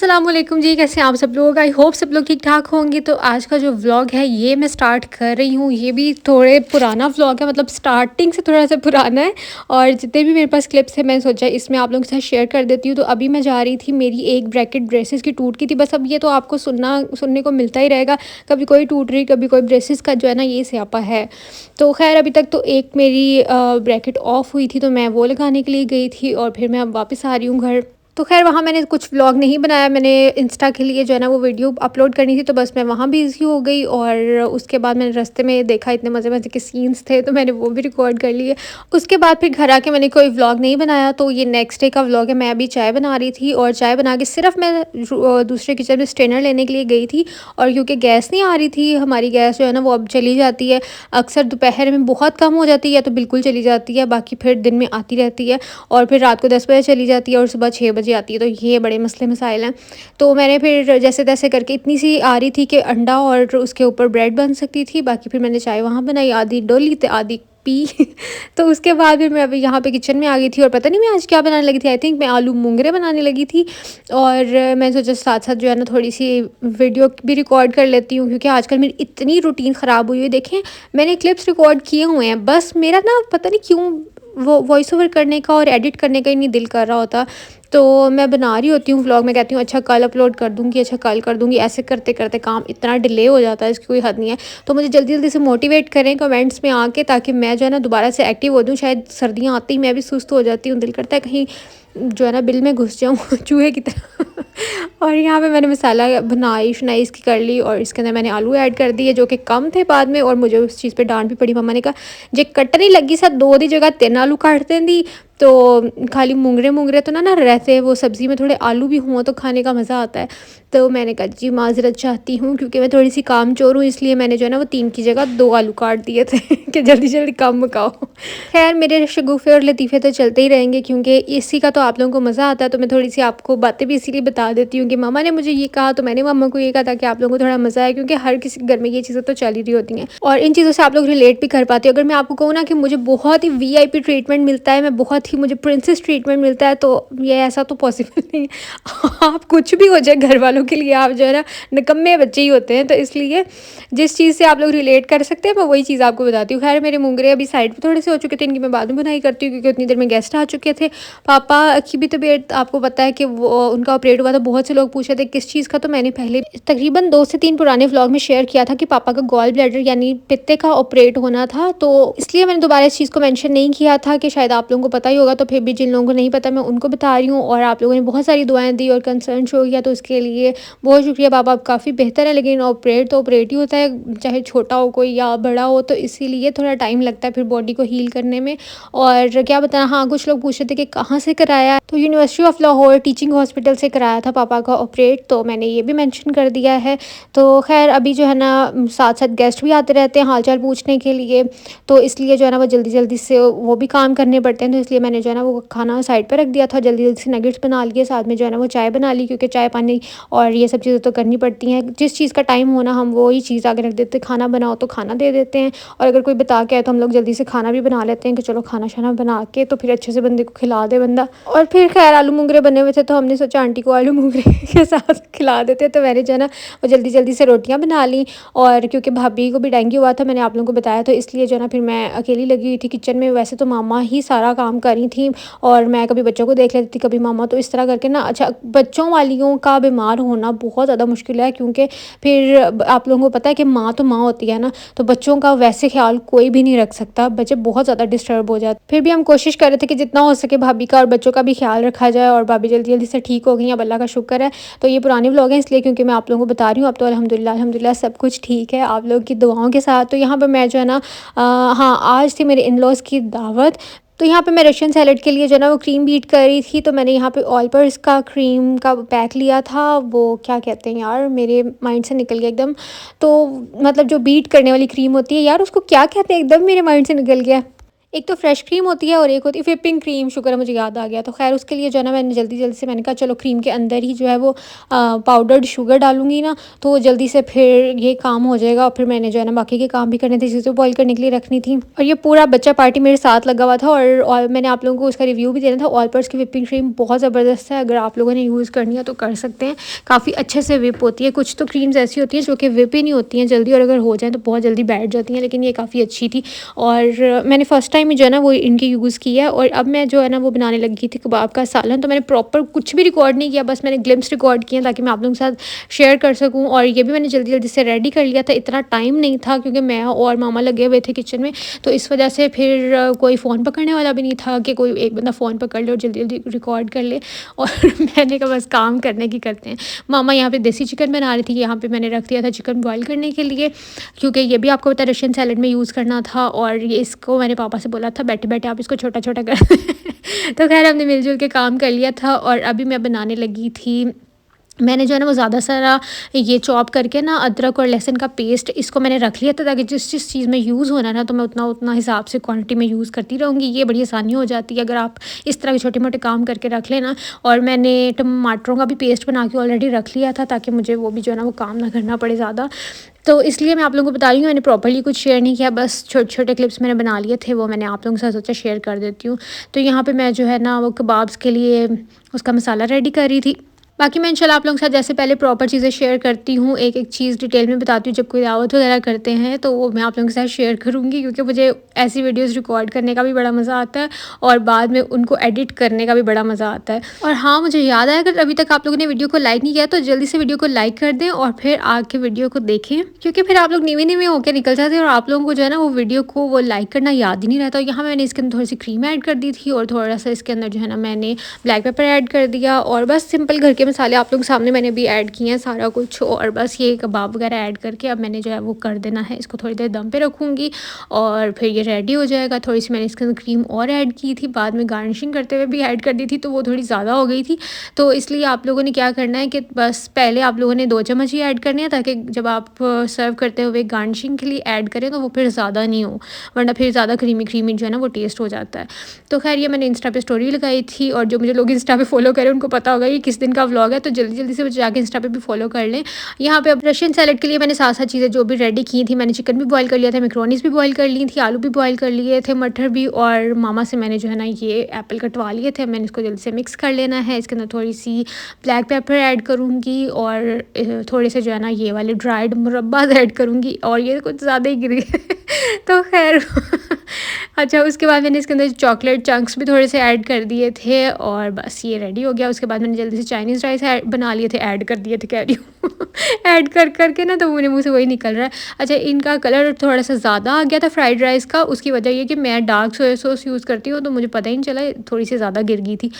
अस्सलामुअलैकुम जी, कैसे हैं आप सब लोग। आई होप सब लोग ठीक ठाक होंगे। तो आज का जो व्लॉग है ये मैं स्टार्ट कर रही हूँ। ये भी थोड़े पुराना व्लॉग है, मतलब स्टार्टिंग से थोड़ा सा पुराना है। और जितने भी मेरे पास क्लिप्स हैं मैंने सोचा इसमें आप लोगों के साथ शेयर कर देती हूँ। तो अभी मैं जा रही थी, मेरी एक ब्रैकेट ब्रेसेस की टूट गई थी। बस अब ये तो आपको सुनने को मिलता ही रहेगा, कभी कोई टूट रही कभी कोई। ब्रेसेस का जो है ना ये स्यापा है। तो खैर अभी तक तो एक मेरी ब्रैकेट ऑफ हुई थी, तो मैं वो लगाने के लिए गई थी और फिर मैं अब वापस आ रही हूँ घर। तो खैर वहाँ मैंने कुछ व्लॉग नहीं बनाया, मैंने इंस्टा के लिए जो है ना वो वीडियो अपलोड करनी थी, तो बस मैं वहाँ बिज़ी हो गई। और उसके बाद मैंने रास्ते में देखा इतने मज़े मज़े के सीन्स थे, तो मैंने वो भी रिकॉर्ड कर लिए। उसके बाद फिर घर आके मैंने कोई व्लॉग नहीं बनाया। तो ये नेक्स्ट डे का व्लॉग है। मैं अभी चाय बना रही थी और चाय बना के सिर्फ मैं दूसरे किचन में स्ट्रेनर लेने के लिए गई थी। और क्योंकि गैस नहीं आ रही थी, हमारी गैस जो है ना वो अब चली जाती है, अक्सर दोपहर में बहुत कम हो जाती है, तो बिल्कुल चली जाती है, बाकी फिर दिन में आती रहती है। और फिर रात को 10 बजे चली जाती है और सुबह 6 बजे आती है। तो ये बड़े मसले मसाइल हैं। तो मैंने फिर जैसे तैसे करके इतनी सी आ रही थी कि अंडा और उसके ऊपर ब्रेड बन सकती थी। बाकी फिर मैंने चाय वहाँ बनाई, आधी डोली तो आधी पी। तो उसके बाद फिर मैं अभी यहाँ पे किचन में आ गई थी और पता नहीं मैं आज क्या बनाने लगी थी। आई थिंक मैं आलू मूंगरे बनाने लगी थी। और मैं सोचा साथ साथ जो है ना थोड़ी सी वीडियो भी रिकॉर्ड कर लेती हूँ, क्योंकि आजकल मेरी इतनी रूटीन ख़राब हुई है। देखें मैंने क्लिप्स रिकॉर्ड किए हुए हैं, बस मेरा ना पता नहीं क्यों वो वॉइस ओवर करने का और एडिट करने का ही नहीं दिल कर रहा होता। तो मैं बना रही होती हूँ व्लॉग, मैं कहती हूँ अच्छा कल अपलोड कर दूँगी, अच्छा कल कर दूँगी। ऐसे करते करते काम इतना डिले हो जाता है, इसकी कोई हद नहीं है। तो मुझे जल्दी जल्दी से मोटिवेट करें कमेंट्स में आके, ताकि मैं जो है ना दोबारा से एक्टिव हो दूँ। शायद सर्दियाँ आती ही मैं भी सुस्त हो जाती हूँ, दिल करता है कहीं जो है ना बिल में घुस जाऊँ चूहे की तरह। और यहाँ पे मैंने मसाला बनाई शनाई इसकी कर ली, और इसके अंदर मैंने आलू ऐड कर दिए जो कि कम थे बाद में। और मुझे उस चीज़ पे डांट भी पड़ी, मम्मा ने कहा जे कटनी लगी सा दो दी जगह 3 आलू काट देंदी, तो खाली मूंगरे मूंगरे तो ना रहते, वो सब्ज़ी में थोड़े आलू भी हुआ तो खाने का मज़ा आता है। तो मैंने कहा जी माज़रत चाहती हूँ, क्योंकि मैं थोड़ी सी कामचोर हूँ, इसलिए मैंने जो है ना वो 3 की जगह 2 आलू काट दिए थे कि जल्दी जल्दी कम पकाओ। खैर मेरे शगुफ़े और लतीफ़े तो चलते ही रहेंगे, क्योंकि इसी का तो आप लोगों को मज़ा आता है। तो मैं थोड़ी सी आपको बातें भी इसीलिए बता देती हूँ कि मम्मा ने मुझे ये कहा तो मैंने मम्मा को ये कहा, ताकि आप लोगों को थोड़ा मज़ा आए, क्योंकि हर किसी के घर में ये चीज़ें तो चल ही रही होती हैं और इन चीज़ों से आप लोग रिलेट भी कर पाते हो। अगर मैं आपको कहूँ ना कि मुझे बहुत ही वीआईपी ट्रीटमेंट मिलता है, मैं बहुत ही मुझे प्रिंसेस ट्रीटमेंट मिलता है, तो ये ऐसा तो पॉसिबल नहीं है। आप कुछ भी हो जाए घर वालों के लिए, आप जो है ना निकम्मे बच्चे ही होते हैं। तो इसलिए जिस चीज़ से आप लोग रिलेट कर सकते हैं मैं वही चीज़ आपको बताती हूँ। खैर मेरे मूंगरे अभी साइड पे थोड़े से हो चुके थे, इनकी मैं बाद में बुनाई करती हूँ, क्योंकि उतनी देर में गेस्ट आ चुके थे। पापा की भी तबीयत आपको पता है कि वो उनका ऑपरेट हुआ था। बहुत से लोग पूछे थे किस चीज़ का, तो मैंने पहले तकरीबन 2 से 3 पुराने व्लॉग में शेयर किया था कि पापा का गॉल ब्लैडर यानी पित्ते का ऑपरेट होना था। तो इसलिए मैंने दोबारा इस चीज़ को मेंशन नहीं किया था, कि शायद आप लोगों को पता ही होगा। तो फिर भी जिन लोगों को नहीं पता मैं उनको बता रही हूँ। और आप लोगों ने बहुत सारी दुआएं दी और कंसर्न शो किया, तो उसके लिए बहुत शुक्रिया। पापा अब काफ़ी बेहतर है, लेकिन ऑपरेट तो ऑपरेट ही होता है, चाहे छोटा हो कोई या बड़ा हो, तो इसीलिए थोड़ा टाइम लगता है फिर बॉडी को हील करने में। और क्या बताना, हाँ कुछ लोग पूछ रहे थे कि कहाँ से कराया, तो university of Lahore teaching hospital से कराया था पापा का ऑपरेट, तो मैंने ये भी मेंशन कर दिया है। तो खैर अभी जो है ना साथ साथ गेस्ट भी आते रहते हैं हाल चाल पूछने के लिए, तो इसलिए जो है ना वो जल्दी जल्दी से वो भी काम करने पड़ते हैं। तो इसलिए मैंने जो है ना वो खाना साइड पर रख दिया था, जल्दी जल्दी से नगेट्स बना लिए, साथ में जो है ना वो चाय बना ली, क्योंकि चाय पानी और ये सब चीज़ें तो करनी पड़ती हैं। जिस चीज़ का टाइम होना हम वो ही चीज़ आगे रख देते हैं, खाना बनाओ तो खाना दे देते हैं, और अगर कोई बता के आए तो हम लोग जल्दी से खाना भी बना लेते हैं कि चलो खाना शाना बना के तो फिर अच्छे से बंदे को खिला दे बंदा। और फिर खैर आलू मूंगरे बने हुए थे, तो हमने सोचा आंटी को आलू मूंगरे के साथ खिला देते। तो मैंने जो है ना वो जल्दी जल्दी से रोटियाँ बना ली, और क्योंकि भाभी को भी डेंगू हुआ था मैंने आप लोगों को बताया, तो इसलिए जो है ना फिर मैं अकेली लगी हुई थी किचन में। वैसे तो मामा ही सारा काम कर रही थी, और मैं कभी बच्चों को देख लेती थी कभी मामा, तो इस तरह करके ना अच्छा बच्चों वालियों का बीमार होना बहुत ज़्यादा मुश्किल है, क्योंकि फिर आप लोगों को पता है कि माँ तो माँ होती है ना, तो बच्चों का वैसे ख्याल कोई भी नहीं रख सकता, बच्चे बहुत ज़्यादा डिस्टर्ब हो जाते। फिर भी हम कोशिश कर रहे थे कि जितना हो सके भाभी का और बच्चों का भी ख्याल रखा जाए, और भाभी जल्दी जल्दी से ठीक हो गई, अब अल्लाह का शुक्र है। तो ये पुराने व्लॉग हैं इसलिए क्योंकि मैं आप लोगों को बता रही हूँ, अब तो अल्हम्दुलिल्लाह अल्हम्दुलिल्लाह सब कुछ ठीक है आप लोगों की दुआओं के साथ। तो यहाँ पर मैं जो है ना हाँ आज थी मेरे इन लॉज़ की दावत, तो यहाँ पे मैं रशियन सैलड के लिए जो है ना वो क्रीम बीट कर रही थी। तो मैंने यहाँ पे ऑल पर इसका क्रीम का पैक लिया था, वो क्या कहते हैं यार मेरे माइंड से निकल गया एकदम। तो मतलब जो बीट करने वाली क्रीम होती है यार, उसको क्या कहते हैं, एकदम मेरे माइंड से निकल गया। एक तो फ्रेश क्रीम होती है और एक होती है व्हिपिंग क्रीम, शुक्र है मुझे याद आ गया। तो ख़ैर उसके लिए जो है ना मैंने जल्दी-जल्दी से मैंने कहा चलो क्रीम के अंदर ही जो है वो पाउडर्ड शुगर डालूँगी ना, तो जल्दी से फिर ये काम हो जाएगा। और फिर मैंने जो है ना बाकी के काम भी करने थे, चीज़ें बॉयल करने के लिए रखनी थी। और ये पूरा बच्चा पार्टी मेरे साथ लगा हुआ था और मैंने आप लोगों को उसका रिव्यू भी देना था। ऑलपर्स की व्हिपिंग क्रीम बहुत ज़बरदस्त है, अगर आप लोगों ने यूज़ करनी है तो कर सकते हैं। काफ़ी अच्छे से व्हिप होती है। कुछ तो क्रीम्स ऐसी होती हैं जो कि व्हिप ही नहीं होती हैं जल्दी, और अगर हो जाएँ तो बहुत जल्दी बैठ जाती हैं, लेकिन ये काफ़ी अच्छी थी। और मैंने फ़र्स्ट टाइम ही जो है ना वो इनकी यूज़ की है। और अब मैं जो है ना वो बनाने लगी थी कबाब का सालन। तो मैंने प्रॉपर कुछ भी रिकॉर्ड नहीं किया, बस मैंने ग्लिम्स रिकॉर्ड किए ताकि मैं आप लोगों के साथ शेयर कर सकूँ। और ये भी मैंने जल्दी-जल्दी से रेडी कर लिया था, इतना टाइम नहीं था क्योंकि मैं और मामा लगे हुए थे किचन में। तो इस वजह से फिर कोई फ़ोन पकड़ने वाला भी नहीं था कि कोई एक बंदा फ़ोन पकड़ ले और जल्दी-जल्दी रिकॉर्ड कर ले। और मैंने कहा बस काम करने की करते हैं। मामा यहाँ पे देसी चिकन बना रही थी, यहाँ पे मैंने रख दिया था चिकन बॉयल करने के लिए, क्योंकि ये भी आपको पता है रशियन सैलेड में यूज़ करना था। और ये इसको मैंने पापा से बोला था बैठे-बैठे आप इसको छोटा-छोटा कर तो ख़ैर हमने मिल-जुल के काम कर लिया था। और अभी मैं बनाने लगी थी। मैंने जो है ना वो ज़्यादा सारा ये चॉप करके ना अदरक और लहसुन का पेस्ट इसको मैंने रख लिया था, ताकि जिस चीज़ में यूज़ होना ना तो मैं उतना हिसाब से क्वांटिटी में यूज़ करती रहूँगी। ये बड़ी आसानी हो जाती है अगर आप इस तरह के छोटे-मोटे काम करके रख लें ना। और मैंने टमाटरों का भी पेस्ट बना के ऑलरेडी रख लिया था, ताकि मुझे वो भी जो है ना वो काम ना करना पड़े ज़्यादा। तो इसलिए मैं आप लोगों को बता रही हूँ, मैंने प्रॉपर्ली कुछ शेयर नहीं किया, बस छोटे-छोटे क्लिप्स मैंने बना लिए थे, वो मैंने आप लोगों के साथ सोचा शेयर कर देती हूँ। तो यहाँ पे मैं जो है ना वो कबाब्स के लिए उसका मसाला रेडी कर रही थी। बाकी मैं इंशाल्लाह आप लोगों के साथ जैसे पहले प्रॉपर चीज़ें शेयर करती हूँ, एक-एक चीज़ डिटेल में बताती हूँ। जब कोई दावत वगैरह करते हैं तो वो मैं आप लोगों के साथ शेयर करूँगी, क्योंकि मुझे ऐसी वीडियोज़ रिकॉर्ड करने का भी बड़ा मज़ा आता है और बाद में उनको एडिट करने का भी बड़ा मज़ा आता है। और हाँ, मुझे याद आया, अगर अभी तक आप लोगों ने वीडियो को लाइक नहीं किया तो जल्दी से वीडियो को लाइक कर दें और फिर आके वीडियो को देखें, क्योंकि फिर आप लोग नीवे-नीवे होके निकल जाते हैं और आप लोगों को जो है ना वो वीडियो को वो लाइक करना याद ही नहीं रहता। और यहाँ मैंने इसके अंदर थोड़ी-सी क्रीम ऐड कर दी थी और थोड़ा-सा इसके अंदर जो है ना मैंने ब्लैक पेपर ऐड कर दिया। और बस सिंपल घर के मसाले आप लोगों के सामने मैंने भी ऐड किए हैं सारा कुछ। और बस ये कबाब वगैरह ऐड करके अब मैंने जो है वो कर देना है, इसको थोड़ी देर दम पे रखूँगी और फिर ये रेडी हो जाएगा। थोड़ी सी मैंने इसके अंदर क्रीम और ऐड की थी, बाद में गार्निशिंग करते हुए भी ऐड कर दी थी, तो वो थोड़ी ज़्यादा हो गई थी। तो इसलिए आप लोगों ने क्या करना है कि बस पहले आप लोगों ने 2 चम्मच ही ऐड करने हैं, ताकि जब आप सर्व करते हुए गार्निशिंग के लिए ऐड करें तो वो फिर ज़्यादा नहीं हो, वरना फिर ज़्यादा क्रीमी जो है ना वो टेस्ट हो जाता है। तो खैर ये मैंने इंस्टा पे स्टोरी लगाई थी, और जो मुझे लोग इंस्टा पे फॉलो करें उनको पता होगा ये किस दिन का व्लॉग है, तो जल्दी से जाके इंस्टा पे भी फॉलो कर लें। यहाँ पे अब रशियन सैलेड के लिए मैंने साथ-साथ चीज़ें जो भी रेडी की थी, मैंने चिकन भी बॉयल कर लिया था, मैक्रोनीज़ भी बॉयल कर ली थी, आलू भी बॉयल कर लिए थे, मटर भी। और मामा से मैंने जो है ना ये एप्पल कटवा लिए थे, मैंने इसको जल्दी से मिक्स कर लेना है। इसके अंदर थोड़ी-सी ब्लैक पेपर ऐड करूँगी और थोड़े से जो है ना ये वाले ड्राइड मुरब्बाज़ ऐड करूँगी, और ये कुछ ज़्यादा ही गिर गए तो खैर अच्छा, उसके बाद मैंने इसके अंदर चॉकलेट चंक्स भी थोड़े से ऐड कर दिए थे और बस ये रेडी हो गया। उसके बाद मैंने जल्दी से चाइनीज़ राइस बना लिए थे, ऐड कर दिए थे कह रही हूँ ऐड कर के ना तो मेरे मुँह से वही निकल रहा है। अच्छा, इनका कलर थोड़ा सा ज़्यादा आ गया था फ्राइड राइस का, उसकी वजह ये कि मैं डार्क सोया सॉस यूज़ करती हूँ, तो मुझे पता ही नहीं चला, थोड़ी सी ज़्यादा गिर गई थी।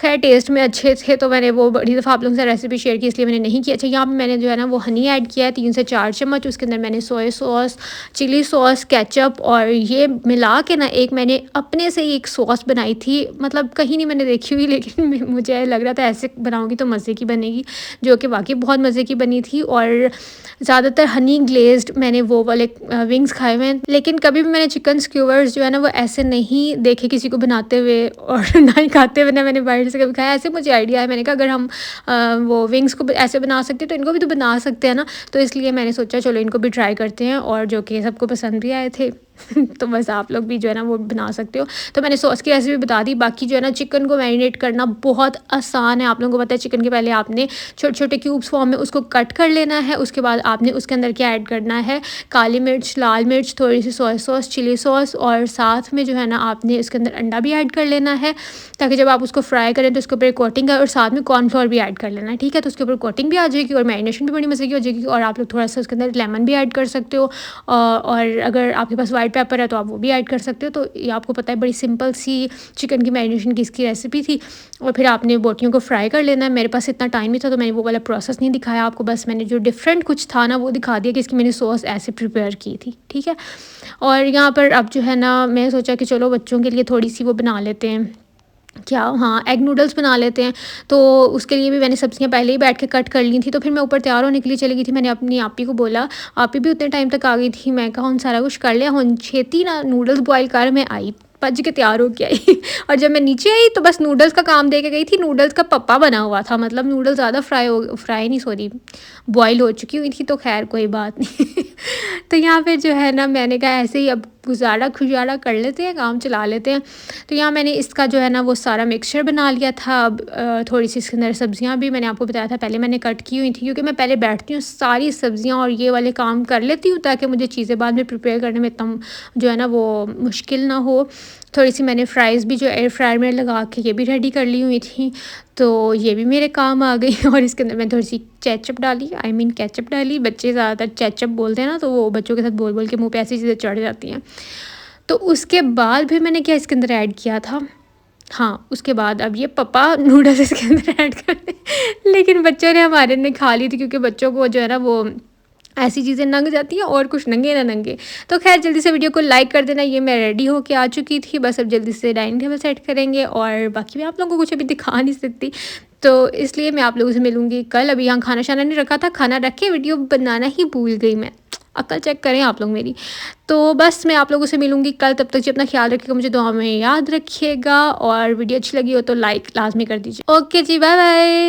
खैर टेस्ट में अच्छे थे, तो मैंने वो बड़ी दफ़ा आप लोगों से रेसिपी शेयर की, इसलिए मैंने नहीं किया। अच्छा, यहाँ पे मैंने जो है ना वो हनी ऐड किया है 3 से 4 चम्मच। उसके अंदर मैंने soya sauce, chilli sauce, ketchup और ये मिला के ना एक मैंने अपने से ही एक सॉस बनाई थी, मतलब कहीं नहीं मैंने देखी हुई, लेकिन मुझे लग रहा था ऐसे बनाऊँगी तो मज़े की बनेगी, जो कि वाक़ई बहुत मज़े की बनी थी। और ज़्यादातर हनी ग्लेज़्ड मैंने वो वाले विंग्स खाए हुए हैं, लेकिन कभी भी मैंने चिकन स्क्यूवर्स जो है ना वो ऐसे नहीं देखे किसी को बनाते हुए, और ना ही खाते हुए, ना मैंने बाहर से कभी खाया। ऐसे मुझे आइडिया है, मैंने कहा अगर हम वो विंग्स को ऐसे बना सकते हैं तो इनको भी तो बना सकते हैं ना, तो इसलिए मैंने सोचा चलो इनको भी ट्राई करते हैं, और जो कि सबको पसंद भी आए थे तो बस आप लोग भी जो है ना वो बना सकते हो। तो मैंने सॉस की रेसिपी बता दी। बाकी जो है ना चिकन को मैरिनेट करना बहुत आसान है, आप लोगों को पता है। चिकन के पहले आपने छोटे-छोटे क्यूब्स फॉर्म में उसको कट कर लेना है, उसके बाद आपने उसके अंदर क्या ऐड करना है, काली मिर्च, लाल मिर्च, थोड़ी सी सोया सॉस, चिली सॉस, और साथ में जो है ना आपने इसके अंदर अंडा भी ऐड कर लेना है, ताकि जब आप उसको फ्राई करें तो उसके ऊपर कोटिंग है, और साथ में कॉर्नफ्लोर भी ऐड कर लेना है, ठीक है। तो उसके ऊपर कोटिंग भी आ जाएगी और मैरिनेशन भी बड़ी मज़े की हो जाएगी। और आप लोग थोड़ा सा उसके अंदर लेमन भी ऐड कर सकते हो, और अगर आपके पास वाइट पेपर है तो आप वो भी ऐड कर सकते हो। तो ये आपको पता है बड़ी सिंपल सी चिकन की मैरिनेशन की इसकी रेसिपी थी। और फिर आपने बोटियों को फ्राई कर लेना है। मेरे पास इतना टाइम नहीं था तो मैंने वो वाला प्रोसेस नहीं दिखाया आपको, बस मैंने जो डिफरेंट कुछ था ना वो दिखा दिया कि इसकी मैंने सॉस ऐसे प्रिपेयर की थी, ठीक है। और यहाँ पर अब जो है ना मैं सोचा कि चलो बच्चों के लिए थोड़ी सी वो बना लेते हैं, क्या, हाँ, एग नूडल्स बना लेते हैं। तो उसके लिए भी मैंने सब्जियां पहले ही बैठ के कट कर ली थी। तो फिर मैं ऊपर तैयार होने के लिए चली गई थी। मैंने अपनी आपी को बोला, आपी भी उतने टाइम तक आ गई थी। मैं कहा हम सारा कुछ कर लिया, हम छेती ना नूडल्स बॉयल कर, मैं आई भज के तैयार होके आई और जब मैं नीचे आई तो बस नूडल्स का काम दे के गई थी। नूडल्स का पप्पा बना हुआ था, मतलब नूडल्स ज़्यादा फ्राई नहीं, सॉरी, बॉयल हो चुकी हुई थी, तो खैर कोई बात नहीं। तो यहाँ पे जो है ना मैंने कहा ऐसे ही अब गुजारा खुजारा कर लेते हैं, काम चला लेते हैं। तो यहाँ मैंने इसका जो है ना वो सारा मिक्सचर बना लिया था। अब थोड़ी सी इसके अंदर सब्जियाँ भी मैंने आपको बताया था पहले मैंने कट की हुई थी, क्योंकि मैं पहले बैठती हूँ सारी सब्जियाँ और ये वाले काम कर लेती हूँ ताकि मुझे चीज़ें बाद में प्रिपेयर करने में इतना जो है ना वो मुश्किल ना हो। थोड़ी सी मैंने फ्राइज़ भी जो एयर फ्रायर में लगा के ये भी रेडी कर ली हुई थी, तो ये भी मेरे काम आ गई। और इसके अंदर मैंने थोड़ी सी केचप डाली, आई मीन केचप डाली। बच्चे ज़्यादातर केचप बोलते हैं ना, तो वो बच्चों के साथ बोल बोल के मुँह पे ऐसी चीज़ें चढ़ जाती हैं। तो उसके बाद फिर मैंने क्या इसके अंदर ऐड किया था, हाँ, उसके बाद अब ये पापा नूडल्स इसके अंदर ऐड कर दें। लेकिन बच्चों ने हमारे ने खा ली थी, क्योंकि बच्चों को जो है ना वो ऐसी चीज़ें लग जाती हैं और कुछ नंगे ना नंगे। तो खैर जल्दी से वीडियो को लाइक कर देना। ये मैं रेडी होके आ चुकी थी, बस अब जल्दी से डाइनिंग टेबल सेट करेंगे और बाकी मैं आप लोगों को कुछ अभी दिखा नहीं सकती, तो इसलिए मैं आप लोगों से मिलूँगी कल। अभी यहाँ खाना शाना नहीं रखा था, खाना रख के वीडियो बनाना ही भूल गई मैं। अक्ल चेक करें आप लोग मेरी। तो बस मैं आप लोगों से मिलूँगी कल, तब तक जी अपना ख्याल रखिएगा, मुझे दुआ में याद रखिएगा और वीडियो अच्छी लगी हो तो लाइक लाज़मी कर दीजिए। ओके जी, बाय बाय।